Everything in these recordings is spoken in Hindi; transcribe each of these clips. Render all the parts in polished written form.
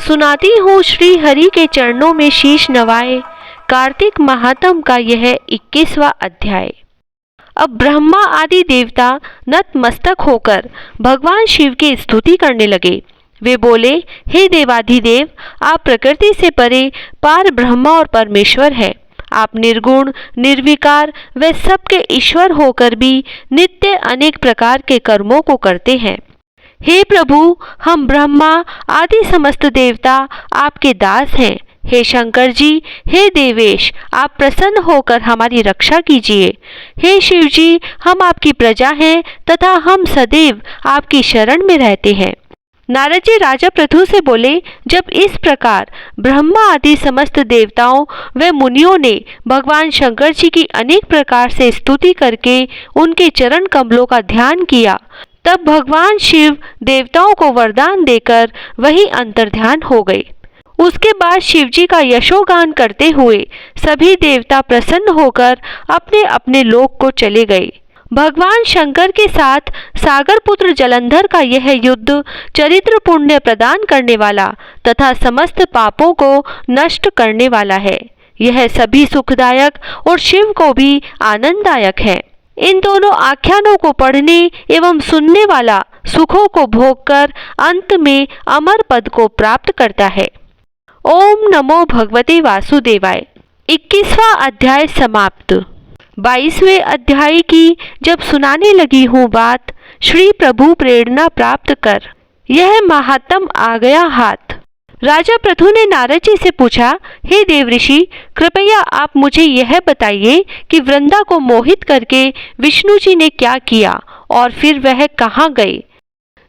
सुनाती हूँ श्री हरि के चरणों में शीश नवाए, कार्तिक महात्म का यह 21वां अध्याय। अब ब्रह्मा आदि देवता नतमस्तक होकर भगवान शिव की स्तुति करने लगे। वे बोले, हे देवाधिदेव, आप प्रकृति से परे पार ब्रह्मा और परमेश्वर हैं। आप निर्गुण, निर्विकार व सबके ईश्वर होकर भी नित्य अनेक प्रकार के कर्मों को करते हैं। हे प्रभु, हम ब्रह्मा आदि समस्त देवता आपके दास हैं। हे शंकर जी, हे देवेश, आप प्रसन्न होकर हमारी रक्षा कीजिए। हे शिव जी, हम आपकी प्रजा हैं तथा हम सदैव आपकी शरण में रहते हैं। नारद जी राजा पृथु से बोले, जब इस प्रकार ब्रह्मा आदि समस्त देवताओं व मुनियों ने भगवान शंकर जी की अनेक प्रकार से स्तुति करके उनके चरण कमलों का ध्यान किया, तब भगवान शिव देवताओं को वरदान देकर वही अंतर्ध्यान हो गए। उसके बाद शिव जी का यशोगान करते हुए सभी देवता प्रसन्न होकर अपने अपने लोक को चले गए। भगवान शंकर के साथ सागर पुत्र जलंधर का यह युद्ध चरित्र पुण्य प्रदान करने वाला तथा समस्त पापों को नष्ट करने वाला है। यह सभी सुखदायक और शिव को भी आनंददायक है। इन दोनों आख्यानों को पढ़ने एवं सुनने वाला सुखों को भोगकर अंत में अमर पद को प्राप्त करता है। ओम नमो भगवते वासुदेवाय। 21वां अध्याय समाप्त। 22वें अध्याय की जब सुनाने लगी हूँ बात, श्री प्रभु प्रेरणा प्राप्त कर, यह महात्म आ गया हाथ। राजा पृथु ने नारद जी से पूछा, हे देव ऋषि, कृपया आप मुझे यह बताइए कि वृंदा को मोहित करके विष्णु जी ने क्या किया और फिर वह कहाँ गए।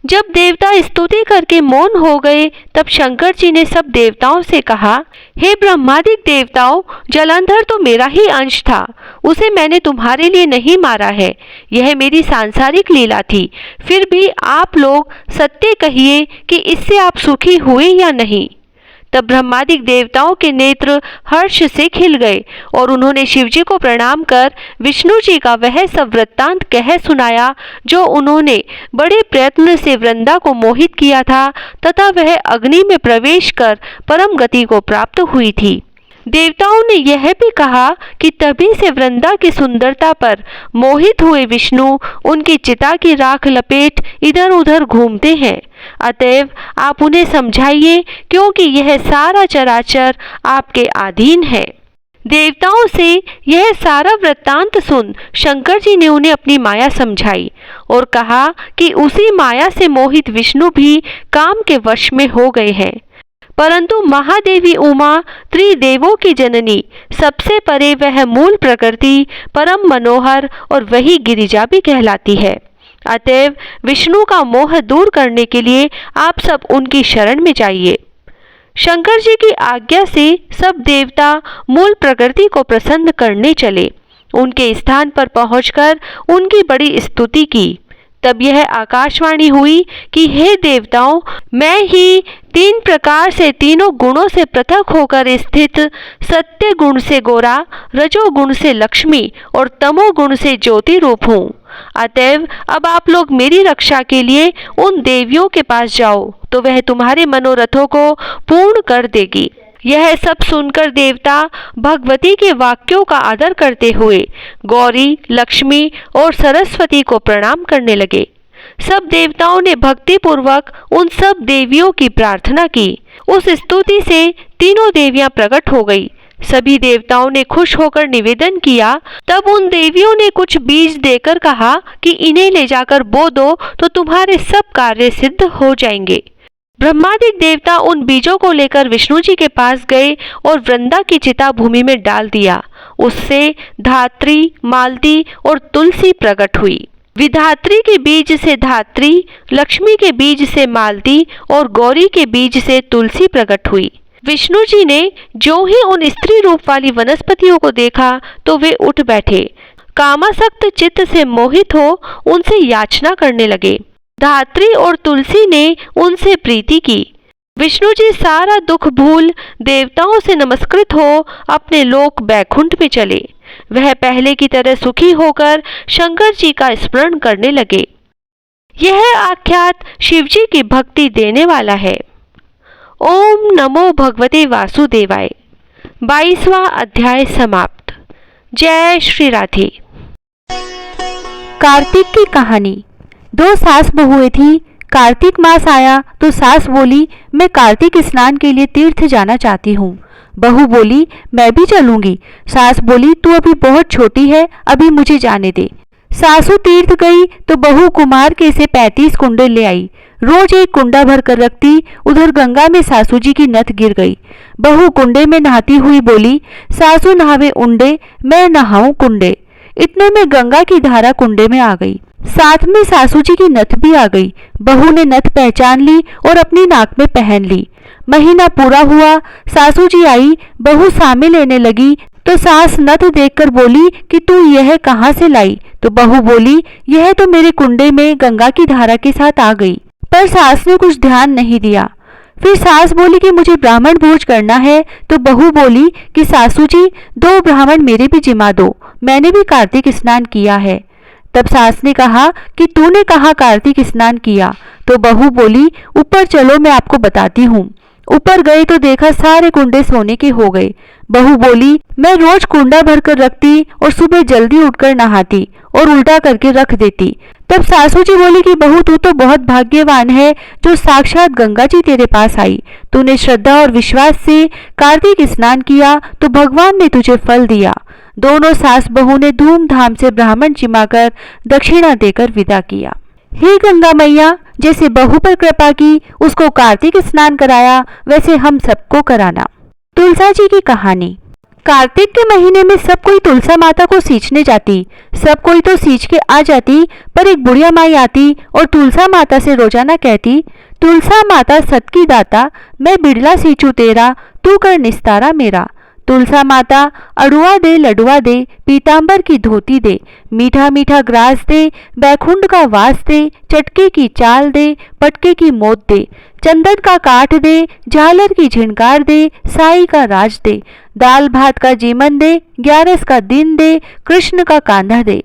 जब देवता स्तुति करके मौन हो गए, तब शंकर जी ने सब देवताओं से कहा, हे ब्रह्मादिक देवताओं, जलंधर तो मेरा ही अंश था, उसे मैंने तुम्हारे लिए नहीं मारा है। यह मेरी सांसारिक लीला थी। फिर भी आप लोग सत्य कहिए कि इससे आप सुखी हुए या नहीं। तब ब्रह्मादिक देवताओं के नेत्र हर्ष से खिल गए और उन्होंने शिवजी को प्रणाम कर विष्णु जी का वह सब वृत्तांत कह सुनाया जो उन्होंने बड़े प्रयत्न से वृंदा को मोहित किया था तथा वह अग्नि में प्रवेश कर परम गति को प्राप्त हुई थी। देवताओं ने यह भी कहा कि तभी से वृंदा की सुंदरता पर मोहित हुए विष्णु उनकी चिता की राख लपेट इधर उधर घूमते हैं। अतएव आप उन्हें समझाइए, क्योंकि यह सारा चराचर आपके अधीन है। देवताओं से यह सारा वृत्तांत सुन शंकर जी ने उन्हें अपनी माया समझाई और कहा कि उसी माया से मोहित विष्णु भी काम के वश में हो गए हैं। परंतु महादेवी उमा त्रिदेवों की जननी, सबसे परे वह मूल प्रकृति परम मनोहर और वही गिरिजा भी कहलाती है। अतएव विष्णु का मोह दूर करने के लिए आप सब उनकी शरण में जाइए। शंकर जी की आज्ञा से सब देवता मूल प्रकृति को प्रसन्न करने चले। उनके स्थान पर पहुंचकर उनकी बड़ी स्तुति की। तब यह आकाशवाणी हुई कि हे देवताओं, मैं ही 3 प्रकार से तीनों गुणों से पृथक होकर स्थित सत्य गुण से गोरा, रजोगुण से लक्ष्मी और तमोगुण से ज्योति रूप हूँ। अतएव अब आप लोग मेरी रक्षा के लिए उन देवियों के पास जाओ, तो वह तुम्हारे मनोरथों को पूर्ण कर देगी। यह सब सुनकर देवता भगवती के वाक्यों का आदर करते हुए गौरी, लक्ष्मी और सरस्वती को प्रणाम करने लगे। सब देवताओं ने भक्ति पूर्वक उन सब देवियों की प्रार्थना की। उस स्तुति से तीनों देवियां प्रकट हो गई। सभी देवताओं ने खुश होकर निवेदन किया। तब उन देवियों ने कुछ बीज देकर कहा कि इन्हें ले जाकर बो दो तो तुम्हारे सब कार्य सिद्ध हो जाएंगे। ब्रह्मादिक देवता उन बीजों को लेकर विष्णु जी के पास गए और वृंदा की चिता भूमि में डाल दिया। उससे धात्री, मालती और तुलसी प्रकट हुई। विधात्री के बीज से धात्री, लक्ष्मी के बीज से मालती और गौरी के बीज से तुलसी प्रकट हुई। विष्णु जी ने जो ही उन स्त्री रूप वाली वनस्पतियों को देखा तो वे उठ बैठे। कामासक्त चित्त से मोहित हो उनसे याचना करने लगे। धात्री और तुलसी ने उनसे प्रीति की। विष्णु जी सारा दुख भूल देवताओं से नमस्कृत हो अपने लोक बैकुंठ में चले। वह पहले की तरह सुखी होकर शंकर जी का स्मरण करने लगे। यह आख्यात शिवजी की भक्ति देने वाला है। ओम नमो भगवते वासुदेवाय। 22वां अध्याय समाप्त। जय श्री राधे। कार्तिक की कहानी। दो सास बहुएं थी। कार्तिक मास आया तो सास बोली, मैं कार्तिक स्नान के लिए तीर्थ जाना चाहती हूँ। बहू बोली, मैं भी चलूंगी। सास बोली, तू अभी बहुत छोटी है, अभी मुझे जाने दे। सासू तीर्थ गई तो बहू कुमार के से 35 कुंडे ले आई। रोज एक कुंडा भर कर रखती। उधर गंगा में सासू जी की नथ गिर गई। बहू कुंडे में नहाती हुई बोली, सासू नहावे उंडे, मैं नहाऊं कुंडे। इतने में गंगा की धारा कुंडे में आ गई। साथ में सासू जी की नथ भी आ गई। बहू ने नथ पहचान ली और अपनी नाक में पहन ली। महीना पूरा हुआ, सासू जी आई, बहू सामे लेने लगी तो सास नथ देखकर बोली कि तू यह कहाँ से लाई? तो बहू बोली, यह तो मेरे कुंडे में गंगा की धारा के साथ आ गई। पर सास ने कुछ ध्यान नहीं दिया। फिर सास बोली कि मुझे ब्राह्मण भोज करना है। तो बहू बोली कि सासू जी, 2 ब्राह्मण मेरे भी जिमा दो, मैंने भी कार्तिक स्नान किया है। तब सास ने कहा कि तूने कहाँ कार्तिक स्नान किया? तो बहू बोली, ऊपर चलो, मैं आपको बताती हूँ। ऊपर गए तो देखा सारे कुंडे सोने के हो गए। बहू बोली, मैं रोज कुंडा भरकर रखती और सुबह जल्दी उठकर नहाती और उल्टा करके रख देती। तब सासू जी बोली कि बहू, तू तो बहुत भाग्यवान है जो साक्षात गंगा जी तेरे पास आई। तूने श्रद्धा और विश्वास से कार्तिक स्नान किया तो भगवान ने तुझे फल दिया। दोनों सास बहू ने धूमधाम से ब्राह्मण जिमाकर दक्षिणा देकर विदा किया। हे गंगा मैया, जैसे बहू पर कृपा की, उसको कार्तिक स्नान कराया, वैसे हम सबको कराना। तुलसा जी की कहानी। कार्तिक के महीने में सब कोई तुलसा माता को सींचने जाती। सब कोई तो सींच के आ जाती, पर एक बुढ़िया माई आती और तुलसा माता से रोजाना कहती, तुलसा माता सत की दाता, मैं बिड़ला सींचू तेरा, तू कर निस्तारा मेरा। तुलसा माता अड़ुआ दे, लडुआ दे, पीतांबर की धोती दे, मीठा मीठा ग्रास दे, बैकुंठ का वास दे, चटके की चाल दे, पटके की मोत दे, चंदन का काठ दे, झालर की झिनकार दे, साई का राज दे, दाल भात का जीमन दे, 11 का दिन दे, कृष्ण का कांधा दे।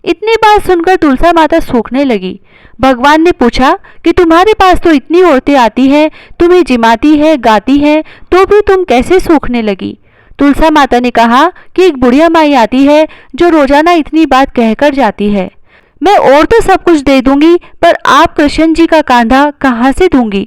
इतनी बात सुनकर तुलसा माता सूखने लगी। भगवान ने पूछा कि तुम्हारे पास तो इतनी औरतें आती हैं, तुम्हें जिमाती है, गाती हैं, तो भी तुम कैसे सूखने लगी? तुलसा माता ने कहा कि एक बुढ़िया माई आती है जो रोजाना इतनी बात कहकर जाती है। मैं और तो सब कुछ दे दूंगी, पर आप कृष्ण जी का कांधा कहाँ से दूंगी?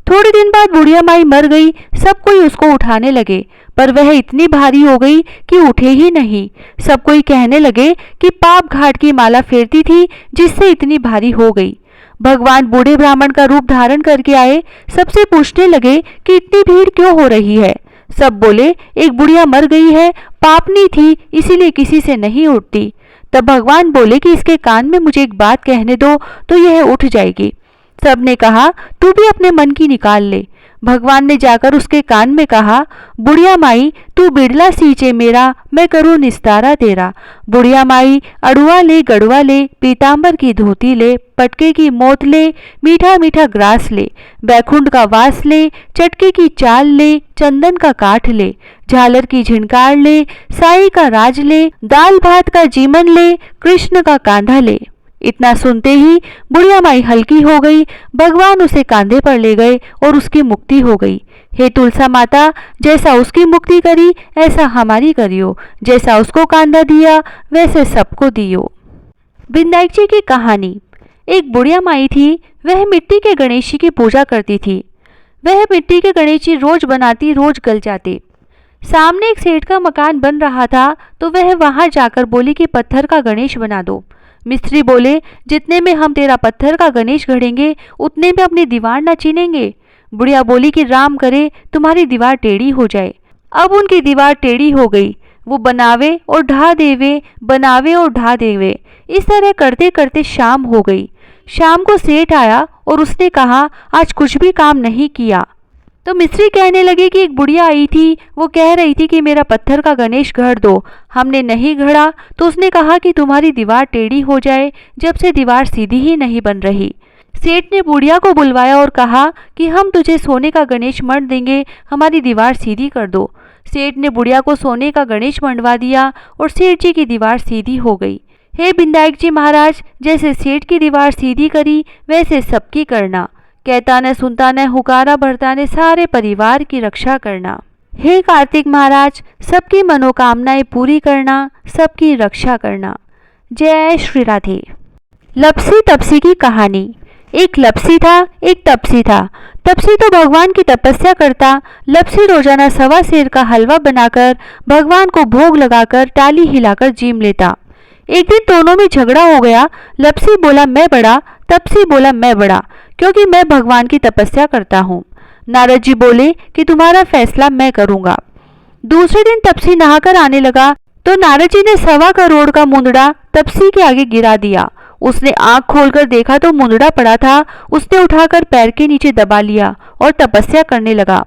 थोड़े दिन बाद बुढ़िया माई मर गई। सब कोई उसको उठाने लगे, पर वह इतनी भारी हो गई कि उठे ही नहीं। सब कोई कहने लगे कि पाप घाट की माला फेरती थी जिससे इतनी भारी हो गई। भगवान बूढ़े ब्राह्मण का रूप धारण करके आए। सबसे पूछने लगे कि इतनी भीड़ क्यों हो रही है? सब बोले, एक बुढ़िया मर गई है, पापनी थी, इसीलिए किसी से नहीं उठती। तब भगवान बोले कि इसके कान में मुझे एक बात कहने दो तो यह उठ जाएगी। सब ने कहा, तू भी अपने मन की निकाल ले। भगवान ने जाकर उसके कान में कहा, बुढ़िया माई, तू बिड़ला सींचे मेरा, मैं करूँ निस्तारा तेरा। बुढ़िया माई अड़ुआ ले, गड़ुआ ले, पीतांबर की धोती ले, पटके की मोत ले, मीठा मीठा ग्रास ले, बैकुंठ का वास ले, चटके की चाल ले, चंदन का काठ ले, झालर की झिनकार ले, साई का राज ले, दाल भात का जीमन ले, कृष्ण का कांधा ले। इतना सुनते ही बुढ़िया माई हल्की हो गई। भगवान उसे कांधे पर ले गए और उसकी मुक्ति हो गई। हे तुलसा माता, जैसा उसकी मुक्ति करी ऐसा हमारी करियो, जैसा उसको कांधा दिया वैसे सबको दियो। विनायक जी की कहानी। एक बुढ़िया माई थी। वह मिट्टी के गणेश जी की पूजा करती थी। वह मिट्टी के गणेश जी रोज बनाती, रोज गल जाते। सामने एक सेठ का मकान बन रहा था तो वह वहां जाकर बोली कि पत्थर का गणेश बना दो। मिस्त्री बोले, जितने में हम तेरा पत्थर का गणेश गढ़ेंगे उतने में अपनी दीवार न चीनेंगे। बुढ़िया बोली कि राम करे तुम्हारी दीवार टेढ़ी हो जाए। अब उनकी दीवार टेढ़ी हो गई। वो बनावे और ढा देवे, बनावे और ढा देवे। इस तरह करते करते शाम हो गई। शाम को सेठ आया और उसने कहा, आज कुछ भी काम नहीं किया। तो मिस्त्री कहने लगे कि एक बुढ़िया आई थी, वो कह रही थी कि मेरा पत्थर का गणेश गढ़ दो। हमने नहीं गढ़ा तो उसने कहा कि तुम्हारी दीवार टेढ़ी हो जाए। जब से दीवार सीधी ही नहीं बन रही। सेठ ने बुढ़िया को बुलवाया और कहा कि हम तुझे सोने का गणेश मढ़ देंगे, हमारी दीवार सीधी कर दो। सेठ ने बुढ़िया को सोने का गणेश मंडवा दिया और सेठ जी की दीवार सीधी हो गई। हे विनायक जी महाराज, जैसे सेठ की दीवार सीधी करी वैसे सबकी करना, कहता न सुनता न हुकारा भरता ने सारे परिवार की रक्षा करना। हे कार्तिक महाराज, सबकी मनोकामनाएं पूरी करना, सबकी रक्षा करना। जय श्री राधे। लपसी तपसी की कहानी। एक लपसी था, एक तपसी था। तपसी तो भगवान की तपस्या करता, लपसी रोजाना 1.25 सेर का हलवा बनाकर भगवान को भोग लगाकर टाली हिलाकर जीम लेता। एक दिन दोनों में झगड़ा हो गया। लपसी बोला मैं बड़ा, तपसी बोला मैं बड़ा, क्योंकि मैं भगवान की तपस्या करता हूँ। नारद जी बोले कि तुम्हारा फैसला मैं करूँगा। दूसरे दिन तपसी नहाकर आने लगा तो नारद जी ने 1.25 करोड़ का मुंदड़ा तपसी के आगे गिरा दिया। उसने आंख खोलकर देखा तो मुंदड़ा पड़ा था। उसने उठाकर पैर के नीचे दबा लिया और तपस्या करने लगा।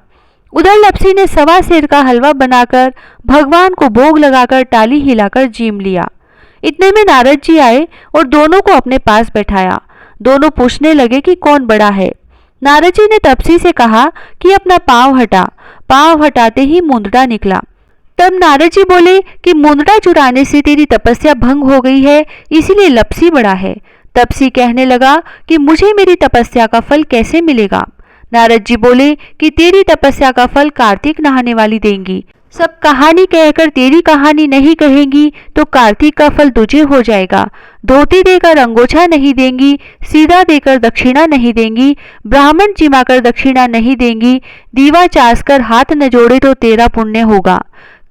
उधर लपसी ने 1.25 सेर का हलवा बनाकर भगवान को भोग लगाकर टाली हिलाकर जीम लिया। इतने में नारद जी आए और दोनों को अपने पास बैठाया। दोनों पूछने लगे कि कौन बड़ा है। नारद जी ने तपसी से कहा कि अपना पांव हटा। पांव हटाते ही मुंदड़ा निकला। तब नारद जी बोले कि मुंदड़ा चुराने से तेरी तपस्या भंग हो गई है, इसीलिए लपसी बड़ा है। तपसी कहने लगा कि मुझे मेरी तपस्या का फल कैसे मिलेगा। नारद जी बोले कि तेरी तपस्या का फल कार्तिक नहाने वाली देंगी। सब कहानी कहकर तेरी कहानी नहीं कहेंगी तो कार्तिक का फल तुझे हो जाएगा। धोती देकर अंगोछा नहीं देंगी, सीधा देकर दक्षिणा नहीं देंगी, ब्राह्मण जिमाकर दक्षिणा नहीं देंगी, दीवा चासकर हाथ न जोड़े तो तेरा पुण्य होगा।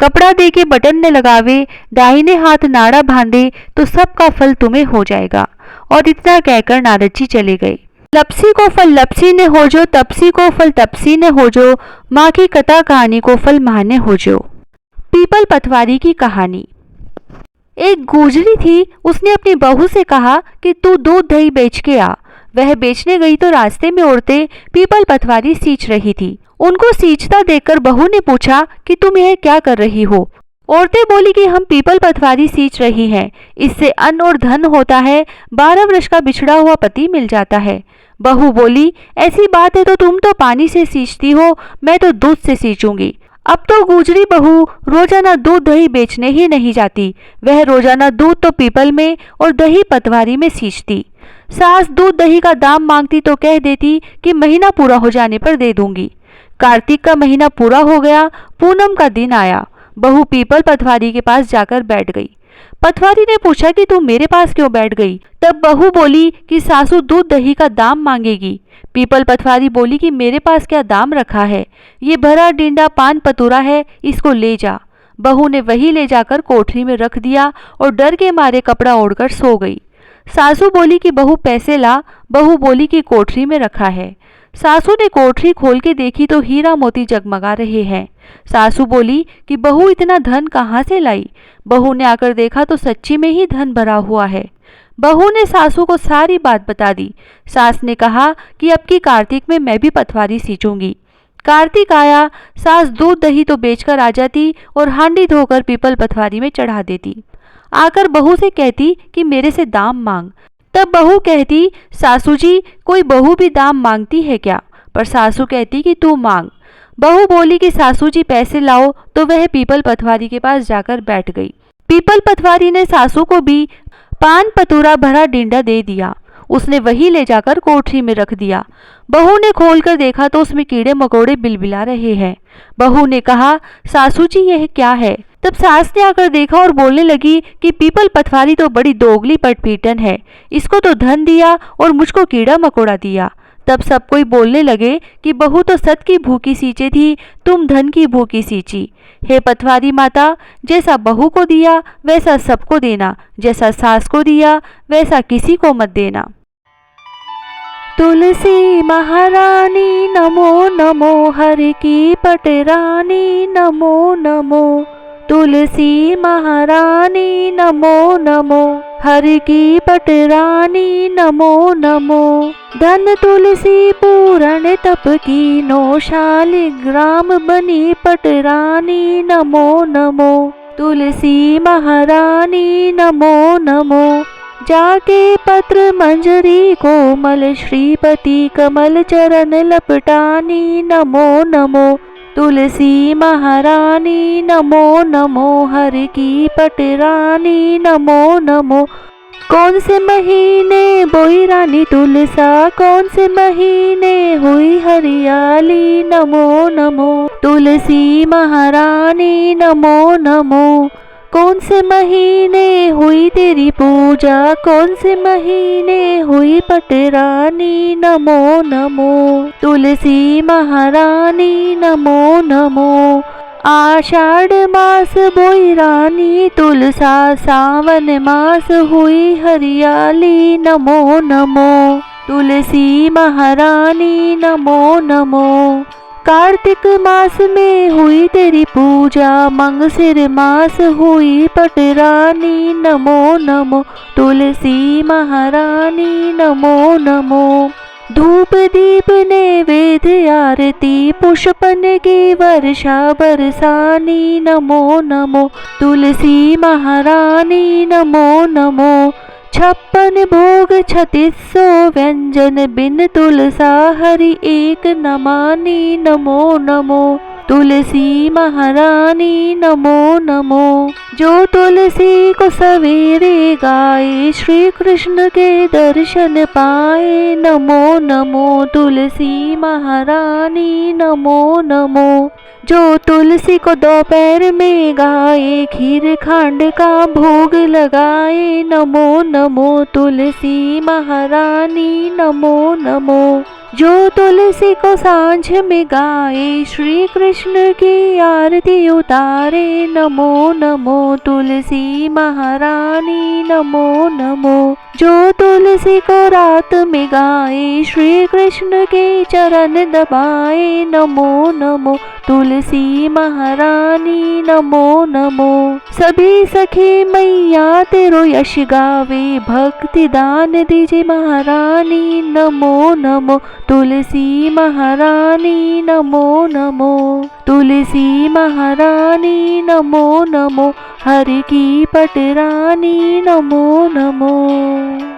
कपड़ा दे के बटन न लगावे, दाहिने हाथ नाड़ा बांधे तो सबका फल तुम्हें हो जाएगा। और इतना कहकर नारद जी चले गए। लपसी को फल लपसी ने हो जो, तपसी को फल तपसी ने हो जो, माँ की कथा कहानी को फल माँ ने हो जो। पीपल पथवारी की कहानी। एक गुजरी थी, उसने अपनी बहू से कहा कि तू दूध दही बेच के आ। वह बेचने गई तो रास्ते में औरतें पीपल पथवारी सींच रही थी। उनको सींचता देखकर बहू ने पूछा कि तुम यह क्या कर रही हो। औरतें बोली कि हम पीपल पथवारी सींच रही हैं, इससे अन्न और धन होता है, 12 वर्ष का बिछड़ा हुआ पति मिल जाता है। बहू बोली ऐसी बात है तो तुम तो पानी से सींचती हो, मैं तो दूध से सींचूंगी। अब तो गुजरी बहू रोजाना दूध दही बेचने ही नहीं जाती, वह रोजाना दूध तो पीपल में और दही पटवारी में सींचती। सास दूध दही का दाम मांगती तो कह देती कि महीना पूरा हो जाने पर दे दूंगी। कार्तिक का महीना पूरा हो गया, पूनम का दिन आया। बहू पीपल पटवारी के पास जाकर बैठ गई। पटवारी ने पूछा कि तू मेरे पास क्यों बैठ गई। तब बहू बोली कि सासू दूध दही का दाम मांगेगी। पीपल पटवारी बोली कि मेरे पास क्या दाम रखा है, ये भरा डिंडा पान पतुरा है, इसको ले जा। बहू ने वही ले जाकर कोठरी में रख दिया और डर के मारे कपड़ा ओढ़कर सो गई। सासू बोली कि बहू पैसे ला। बहू बोली कि कोठरी में रखा है। सासू ने कोठरी खोल के देखी तो हीरा मोती जगमगा रहे हैं। सासू बोली कि बहू इतना धन कहाँ से लाई। बहू ने आकर देखा तो सच्ची में ही धन भरा हुआ है। बहू ने सासू को सारी बात बता दी। सास ने कहा कि अब की कार्तिक में मैं भी पटवारी सींचूंगी। कार्तिक आया, सास दूध दही तो बेचकर आ जाती और हांडी धोकर पीपल पटवारी में चढ़ा देती। आकर बहू से कहती कि मेरे से दाम मांग। तब बहू कहती सासू जी कोई बहू भी दाम मांगती है क्या, पर सासू कहती कि तू मांग। बहू बोली कि सासू जी पैसे लाओ, तो वह पीपल पटवारी के पास जाकर बैठ गई। पीपल पटवारी ने सासू को भी पान पतूरा भरा डिंडा दे दिया। उसने वही ले जाकर कोठरी में रख दिया। बहू ने खोलकर देखा तो उसमें कीड़े मकोड़े बिलबिला रहे हैं। बहू ने कहा सासू जी यह क्या है। तब सास ने आकर देखा और बोलने लगी कि पीपल पटवारी तो बड़ी दोगली पटपीटन है, इसको तो धन दिया और मुझको कीड़ा मकोड़ा दिया। तब सब कोई बोलने लगे कि बहू तो सत की भूखी सींचे थी, तुम धन की भूखी सींची। हे पटवारी माता, जैसा बहू को दिया वैसा सबको देना, जैसा सास को दिया वैसा किसी को मत देना। तुलसी महारानी नमो नमो, हर की पटरानी नमो नमो। तुलसी महारानी नमो नमो, हर की पटरानी नमो नमो। धन तुलसी पूरण तप की नो, शालिग्राम बनी पटरानी नमो नमो। तुलसी महारानी नमो नमो। जाके पत्र मंजरी कोमल, श्रीपति कमल चरण लपटानी नमो नमो। तुलसी महारानी नमो नमो, हर की पटरानी नमो नमो। कौन से महीने बोई रानी तुलसा, कौन से महीने हुई हरियाली। नमो नमो तुलसी महारानी, नमो नमो। कौन से महीने हुई तेरी पूजा, कौन से महीने हुई पटरानी। नमो नमो तुलसी महारानी, नमो नमो। आषाढ़ मास बोई रानी तुलसा, सावन मास हुई हरियाली। नमो नमो तुलसी महारानी, नमो नमो। कार्तिक मास में हुई तेरी पूजा, मंगसिर मास हुई पटरानी। नमो नमो तुलसी महारानी, नमो नमो। धूप दीप नैवेद्य आरती, पुष्पन की वर्षा बरसानी। नमो नमो तुलसी महारानी, नमो नमो। 56 भोग 3600 व्यंजन, बिन तुलसा हरि एक न मानी। नमो नमो तुलसी महारानी, नमो नमो। जो तुलसी को सवेरे गाए, श्री कृष्ण के दर्शन पाए। नमो नमो तुलसी महारानी, नमो नमो। जो तुलसी को दोपहर में गाए, खीर खांड का भोग लगाए। नमो नमो तुलसी महारानी, नमो नमो। जो तुलसी को सांझ में गाए, श्री कृष्ण की आरती उतारे। नमो नमो तुलसी महारानी, नमो नमो। जो तुलसी को रात में गाए, श्री कृष्ण के चरण दबाए। नमो नमो तुलसी महारानी, नमो नमो। सभी सखी मैया तेरो यश गावे, भक्ति दान दीजिए महारानी। नमो नमो तुलसी महारानी, नमो नमो। तुलसी महारानी, नमो नमो। हरि की पटरानी, नमो नमो।